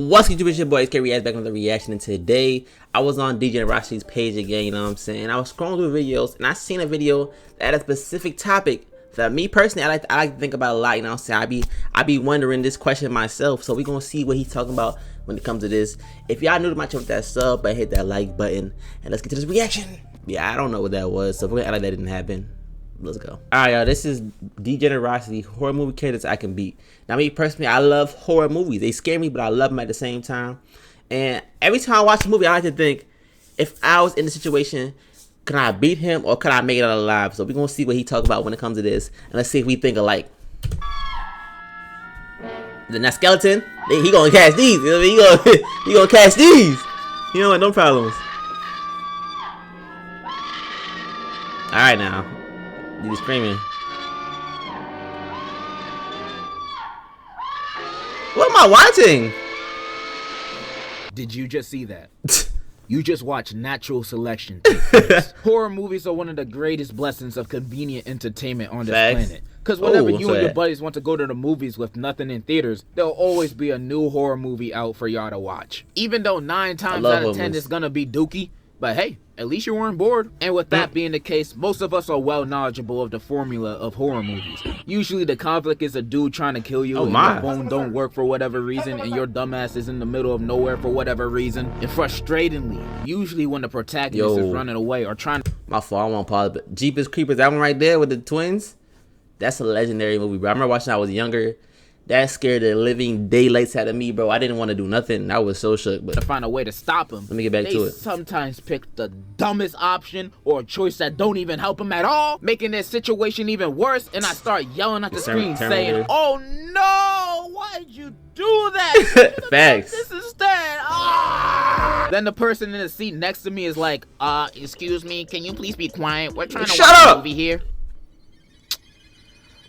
What's good, YouTube? It's your boy, it's K-React back on the reaction, and today I was on Degenerocity's page again, you know what I'm saying? I was scrolling through videos, and I seen a video that had a specific topic that me personally, I like to think about a lot, you know what I'm saying? I be wondering this question myself, so we gonna see what he's talking about when it comes to this. If y'all new to my channel, that sub, but hit that like button, and let's get to this reaction. Yeah, I don't know what that was, so we're gonna act like that didn't happen. Let's go. Alright, y'all, this is Degenerocity, horror movie characters I can beat. Now, me personally, I love horror movies. They scare me, but I love them at the same time. And every time I watch a movie, I like to think, if I was in the situation, can I beat him or can I make it out alive? So we're gonna see what he talk about when it comes to this, and let's see if we think alike. Then that skeleton, he gonna catch these. You know what I mean? He gonna catch these. You know what? No problems. Alright now. He's screaming. What am I watching? Did you just see that? You just watched natural selection. Horror movies are one of the greatest blessings of convenient entertainment on this planet. Because whenever you and your buddies want to go to the movies with nothing in theaters, there'll always be a new horror movie out for y'all to watch. Even though 9 times out of 10 it's gonna be dookie, but hey, at least you weren't bored. And with that being the case, most of us are well knowledgeable of the formula of horror movies. Usually the conflict is a dude trying to kill you and your phone don't work for whatever reason and your dumbass is in the middle of nowhere for whatever reason. And frustratingly, usually when the protagonist is running away or trying to... My fault, I won't pause, but Jeepers Creepers, that one right there with the twins, that's a legendary movie, bro. I remember watching when I was younger. That scared the living daylights out of me, bro. I didn't want to do nothing. I was so shook. But to find a way to stop him. Let me get back to it. Sometimes pick the dumbest option or a choice that don't even help him at all, making their situation even worse. And I start yelling at the screen saying, "Oh no, why'd you do that? Facts. This instead." Ah! Then the person in the seat next to me is like, excuse me, can you please be quiet? We're trying to watch a movie here.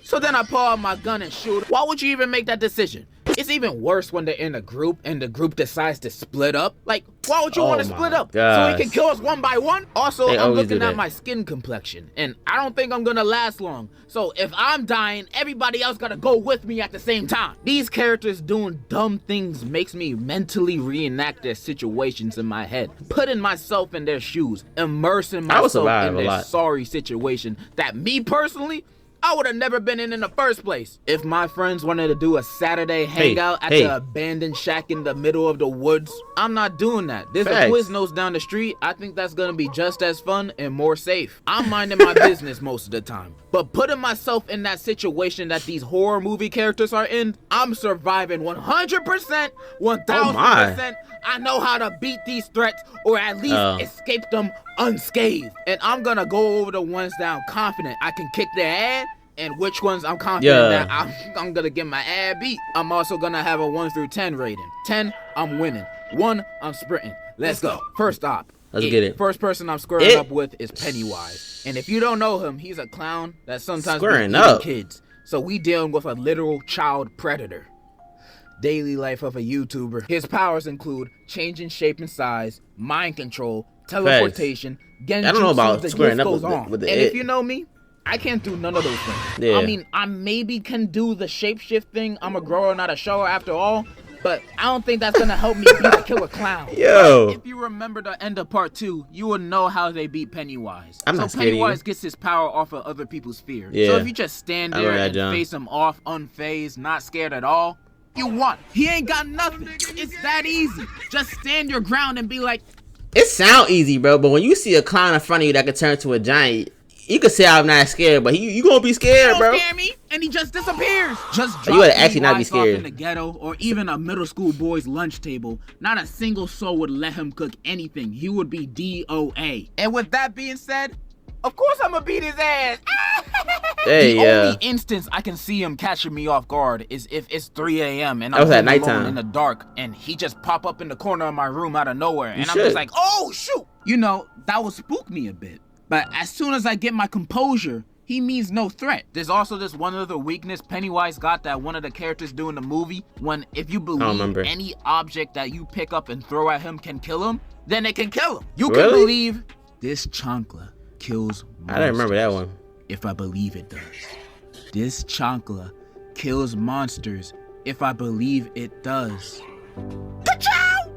So then I pull out my gun and shoot. Why would you even make that decision? It's even worse when they're in a group and the group decides to split up. Like, why would you want to split up? So he can kill us one by one? Also, I'm looking at my skin complexion, and I don't think I'm gonna last long. So if I'm dying, everybody else gotta go with me at the same time. These characters doing dumb things makes me mentally reenact their situations in my head, putting myself in their shoes, immersing myself in their sorry situation that me personally, I would have never been in the first place. If my friends wanted to do a Saturday hangout at the abandoned shack in the middle of the woods, I'm not doing that. There's a Quiznos down the street. I think that's gonna be just as fun and more safe. I'm minding my business most of the time. But putting myself in that situation that these horror movie characters are in, I'm surviving 100%, 1000%. I know how to beat these threats or at least escape them unscathed. And I'm gonna go over the ones that I'm confident I can kick their ass, and which ones I'm confident that I'm gonna get my ass beat. I'm also gonna have a 1 through 10 rating. 10, I'm winning. 1, I'm sprinting. Let's go. First op. Let's get it. First person I'm squaring up with is Pennywise. And if you don't know him, he's a clown that sometimes be eating kids. So we dealing with a literal child predator. Daily life of a YouTuber. His powers include changing shape and size, mind control, teleportation, genjutsu. I don't know about squaring up with the And if you know me, I can't do none of those things. I mean, I maybe can do the shapeshift thing. I'm a grower, not a shower after all. But I don't think that's gonna help me beat a killer clown. Yo! If you remember the end of part 2, you will know how they beat Pennywise. So Pennywise gets his power off of other people's fear. So if you just stand there and face him off, unfazed, not scared at all, you won. He ain't got nothing. It's that easy. Just stand your ground and be like... It sound easy, bro, but when you see a clown in front of you that can turn to a giant, you could say I'm not scared, but you gonna be scared, bro. Scare me, and he just disappears. Just drop you would actually not be scared in the ghetto or even a middle school boy's lunch table. Not a single soul would let him cook anything. He would be DOA. And with that being said, of course I'm gonna beat his ass. The only instance I can see him catching me off guard is if it's 3 a.m. and I'm alone in the dark and he just pop up in the corner of my room out of nowhere and I'm just like, oh shoot. You know, that would spook me a bit. But as soon as I get my composure, he means no threat. There's also this one other weakness Pennywise got that one of the characters do in the movie. When if you believe any object that you pick up and throw at him can kill him, then it can kill him. You can believe this chancla kills monsters. I don't remember that one. If I believe it does. This chancla kills monsters if I believe it does.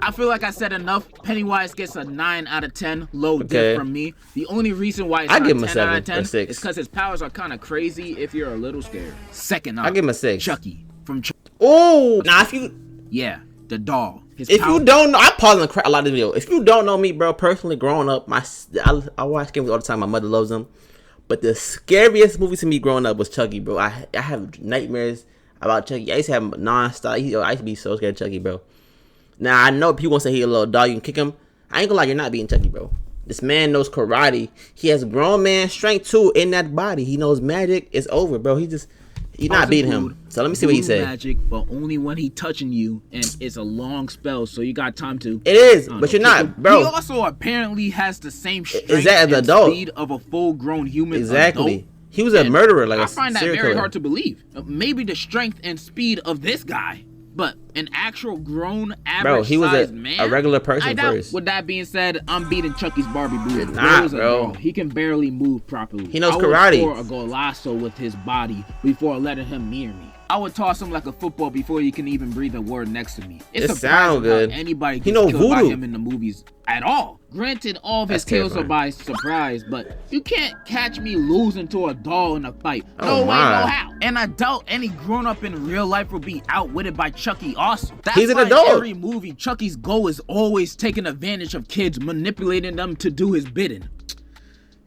I feel like I said enough. Pennywise gets a 9 out of 10. Low diff from me. The only reason why it's not 10 out of 10 is because his powers are kind of crazy if you're a little scared. Second up, I give him a 6. Chucky from Oh, now if you... Yeah, the doll. If you don't know, I pause on a lot of the video. If you don't know me, bro, personally, growing up, I watch games all the time. My mother loves them. But the scariest movie to me growing up was Chucky, bro. I have nightmares about Chucky. I used to have non-stop. I used to be so scared of Chucky, bro. Now, I know people want to say he's a little dog. You can kick him. I ain't gonna lie, you're not beating Chucky, bro. This man knows karate. He has grown man strength, too, in that body. He knows magic. It's over, bro. You're not beating him. So let me see what he said. Magic, but only when he touching you, and it's a long spell, so you got time to... It is, but you're not, bro. He also apparently has the same strength and speed of a full-grown human Exactly. adult. He was a murderer, like a serial killer. I find that very hard to believe. Maybe the strength and speed of this guy, but an actual grown average he was man, a regular person I doubt. first. With that being said, I'm beating Chucky's Barbie boo. Bro. He can barely move properly. He knows karate. I would score a golazo with his body before letting him near me. I would toss him like a football before he can even breathe a word next to me. It's surprising good. How anybody gets killed by him in the movies at all. Granted, all of his kills are by surprise, but you can't catch me losing to a doll in a fight. No way, no how. And I doubt any grown-up in real life will be outwitted by Chucky also. That's He's an why adult. In every movie, Chucky's goal is always taking advantage of kids, manipulating them to do his bidding.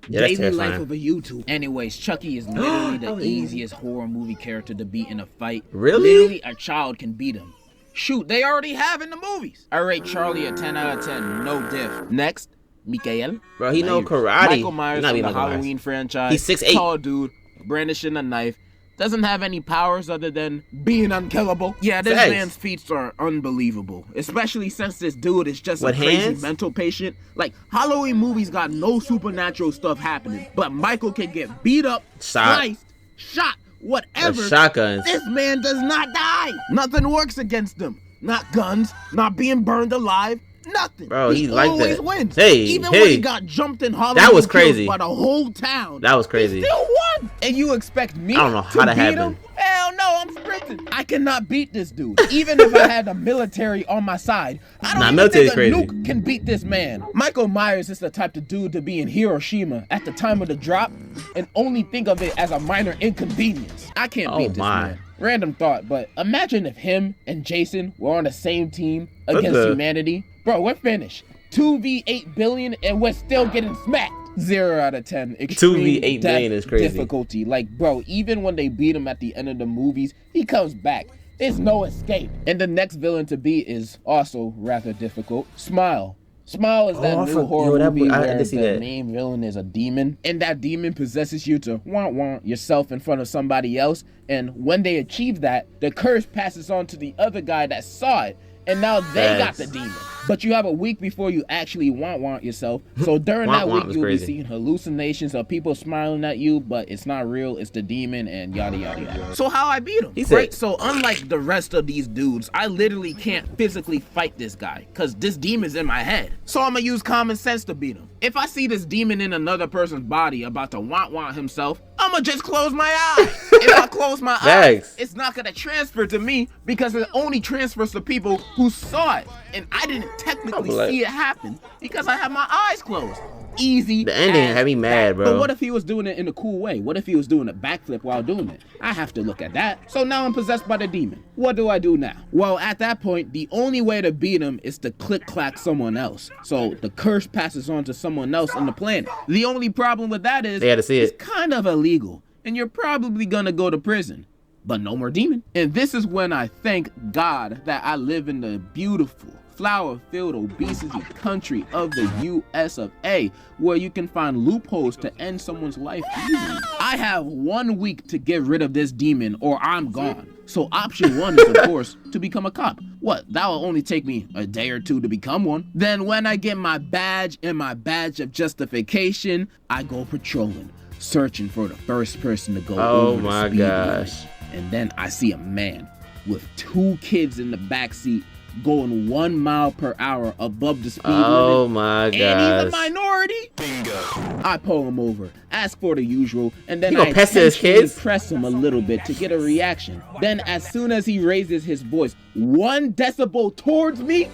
Yeah, Daily life of a YouTube. Anyways, Chucky is literally the easiest horror movie character to beat in a fight. Really? Literally, a child can beat him. Shoot, they already have in the movies. I rate Charlie a 10 out of 10, no diff. Next, Mikael. Bro, he know karate. Michael Myers from the Halloween franchise. He's 6'8". Tall dude, brandishing a knife. Doesn't have any powers other than being unkillable. Yeah, this man's feats are unbelievable. Especially since this dude is just a crazy mental patient. Like, Halloween movies got no supernatural stuff happening. But Michael can get beat up, sliced, shot, whatever. Shotguns. This man does not die. Nothing works against him. Not guns, not being burned alive. Nothing. Bro, he always wins. Hey, even when he got jumped in Halloween, that was crazy by the whole town. That was crazy. He still won. And you expect me I don't know how that happened. Hell no, I'm sprinting. I cannot beat this dude. Even if I had the military on my side, I don't even think a nuke can beat this man. Michael Myers is the type of dude to be in Hiroshima at the time of the drop and only think of it as a minor inconvenience. I can't beat this man. Random thought, but imagine if him and Jason were on the same team against humanity. Bro, we're finished. 2v8 billion and we're still getting smacked. 0 out of 10. Extreme 2v8 billion is crazy. Difficulty. Like, bro, even when they beat him at the end of the movies, he comes back. There's no escape. And the next villain to beat is also rather difficult. Smile. Smile is that new horror movie where the main villain is a demon, and that demon possesses you to want yourself in front of somebody else, and when they achieve that, the curse passes on to the other guy that saw it, and now they got the demon. But you have a week before you actually want yourself. So during that week, you'll be seeing hallucinations of people smiling at you, but it's not real. It's the demon and yada, yada, yada. So how I beat him? Right? So unlike the rest of these dudes, I literally can't physically fight this guy because this demon's in my head. So I'm going to use common sense to beat him. If I see this demon in another person's body about to want himself, I'm going to just close my eyes. If I close my eyes, it's not going to transfer to me because it only transfers to people who saw it. And I didn't technically see it happen because I have my eyes closed. Easy. The ending had me mad, bro. But what if he was doing it in a cool way? What if he was doing a backflip while doing it? I have to look at that. So now I'm possessed by the demon. What do I do now? Well, at that point, the only way to beat him is to click-clack someone else. So the curse passes on to someone else on the planet. The only problem with that is it's kind of illegal, and you're probably gonna go to prison. But no more demon. And this is when I thank God that I live in the beautiful, flower-filled obesity country of the US of A, where you can find loopholes to end someone's life easily. I have 1 week to get rid of this demon or I'm gone. So option 1 is, of course, to become a cop. What, that will only take me a day or 2 to become one. Then when I get my badge and my badge of justification, I go patrolling, searching for the first person to go over the speed limit. And then I see a man with 2 kids in the backseat going 1 mile per hour above the speed limit. Oh my god. And he's a minority. Bingo. I pull him over, ask for the usual, and then I press him a little bit to get a reaction. Then as soon as he raises his voice 1 decibel towards me,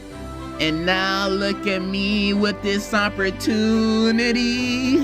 and now look at me with this opportunity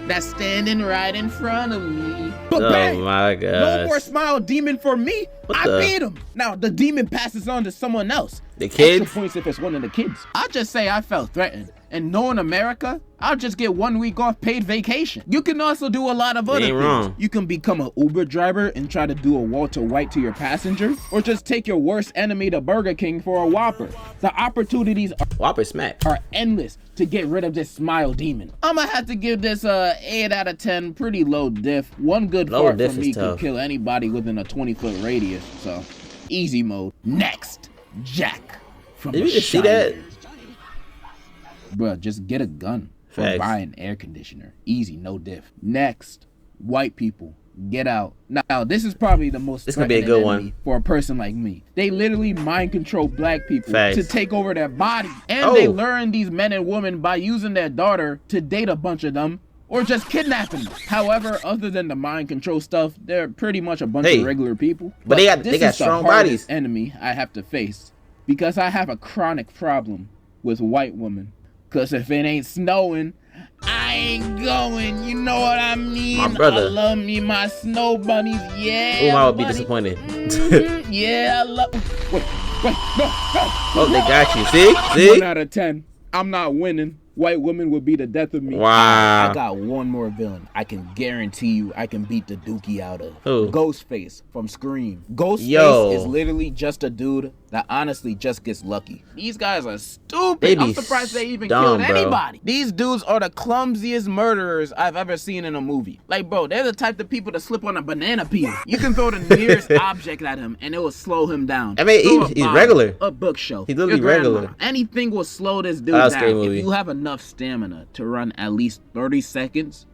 that's standing right in front of me. But bang, my god. No more smile demon for me. I beat him. Now the demon passes on to someone else. The kids? Extra points if it's one of the kids. I'll just say I felt threatened. And knowing America, I'll just get 1 week off paid vacation. You can also do a lot of other things. Wrong. You can become an Uber driver and try to do a Walter White to your passenger, or just take your worst enemy to Burger King for a Whopper. The opportunities Whopper smack are endless to get rid of this smile demon. I'ma have to give this 8 out of 10, pretty low diff. One good fart from me could kill anybody within a 20-foot radius, so easy mode. Next, Jack from Did you just see that? Bruh, just get a gun or buy an air conditioner. Easy, no diff. Next, white people, get out. Now, this is probably the most this gonna be a good one for a person like me. They literally mind control black people to take over their body. And they learn these men and women by using their daughter to date a bunch of them or just kidnapping them. However, other than the mind control stuff, they're pretty much a bunch of regular people. But they got strong bodies. Enemy I have to face because I have a chronic problem with white women. Cause if it ain't snowing, I ain't going. You know what I mean? My brother. I love me my snow bunnies. Yeah. Oh, I would be disappointed. Yeah, I love. Wait, no. Oh, they got you. See? 1 out of 10. I'm not winning. White women would be the death of me. Wow. I got one more villain I can guarantee you I can beat the dookie out of. Who? Ghostface from Scream. Ghostface is literally just a dude that honestly just gets lucky. These guys are stupid. I'm surprised they even killed anybody. These dudes are the clumsiest murderers I've ever seen in a movie. Like, bro, they're the type of people to slip on a banana peel. You can throw the nearest object at him and it will slow him down. I mean, he's regular. A bookshelf. He's literally regular. Anything will slow this dude down. If you have enough stamina to run at least 30 seconds,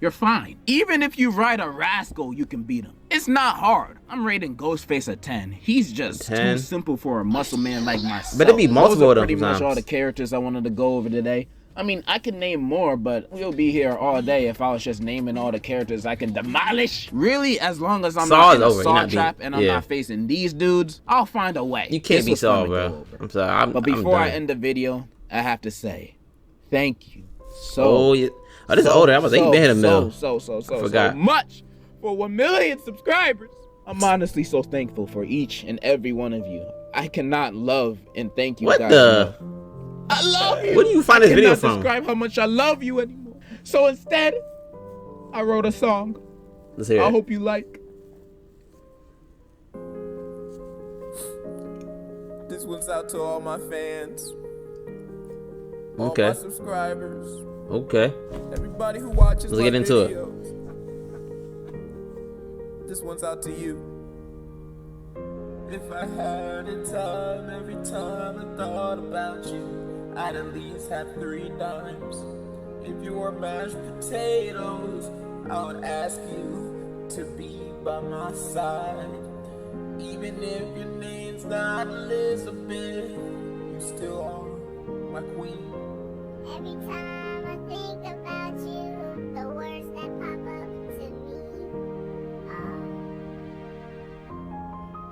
you're fine. Even if you ride a rascal, you can beat him. It's not hard. I'm rating Ghostface a 10. He's just too simple for a muscle man like myself. But it'd be multiple of them. Pretty much all the characters I wanted to go over today. I mean, I can name more, but we'll be here all day if I was just naming all the characters I can demolish. Really, as long as I'm not in a saw trap and I'm not facing these dudes, I'll find a way. You can't be Saw, bro. I'm sorry. But before I end the video, I have to say, thank you so this is older. I was like, you been a mill. So much for 1 million subscribers. I'm honestly so thankful for each and every one of you. I cannot love and thank you guys enough. I love you. Where do you find this video from? I cannot describe how much I love you anymore. So instead, I wrote a song. Let's hear it. I hope you like. This one's out to all my fans. Okay. All my subscribers. Okay. Everybody who watches Let's get into it. This one's out to you. If I had a time, every time I thought about you, I'd at least have 3 dimes. If you were mashed potatoes, I would ask you to be by my side. Even if your name's not Elizabeth, you still are my queen. Every time I think about you, the words that pop up to me are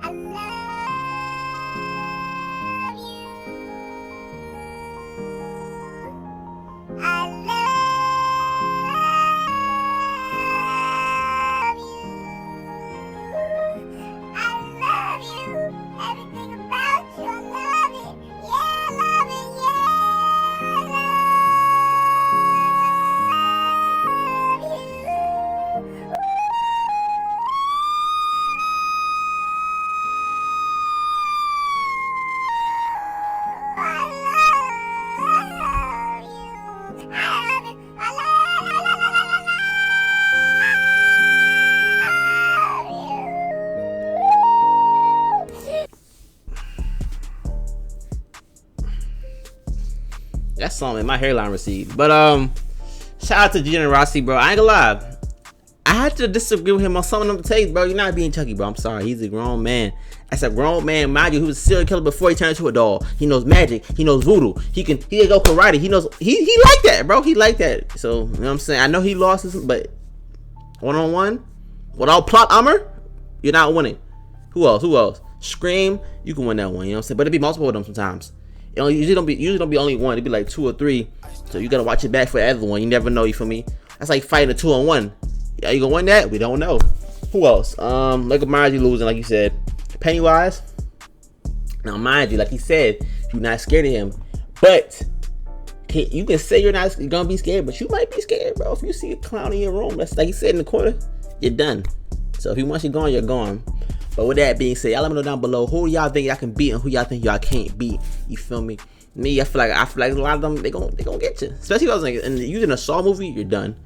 I love you. I love you. Everything about you, I love it. Yeah, I love it. That song made my hairline recede. But shout out to Degenerocity, bro. I ain't gonna lie, I had to disagree with him on some of them takes, bro. You're not being Chucky, bro. I'm sorry. He's a grown man. As a grown man, mind you, he was a serial killer before he turned into a doll. He knows magic. He knows voodoo. He can go karate. He knows he like that, bro. He like that. So you know what I'm saying. I know he lost this, but 1-on-1 without plot armor, you're not winning. Who else? Scream, you can win that one. You know what I'm saying. But it'd be multiple of them sometimes. It usually don't be only one. It'd be like 2 or 3. So you gotta watch your back for the other one. You never know. You feel me? That's like fighting a 2-on-1. Yeah, you gonna win that? We don't know. Who else? Like mind you losing, like you said. Pennywise. Now mind you, like he said, you're not scared of him. But you can say you're gonna be scared, but you might be scared, bro. If you see a clown in your room, that's like you said in the corner, you're done. So if he wants you gone, you're gone. But with that being said, y'all let me know down below who y'all think y'all can beat and who y'all think y'all can't beat. You feel me? Me, I feel like a lot of them they gonna get you. Especially if I was like using a Saw movie, you're done.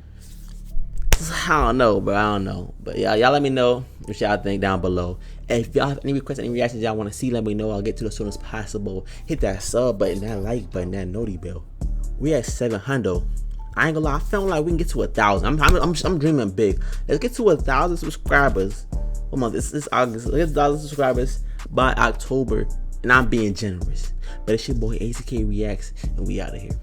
I don't know, bro. I don't know. But y'all let me know what y'all think down below. And if y'all have any requests, any reactions y'all want to see, let me know. I'll get to it as soon as possible. Hit that sub button, that like button, that noti bell. We at 700. I ain't gonna lie, I feel like we can get to 1,000. I'm dreaming big. Let's get to 1,000 subscribers. What month? This August. Let's get 1,000 subscribers by October. And I'm being generous. But it's your boy ACK Reacts, and we out of here.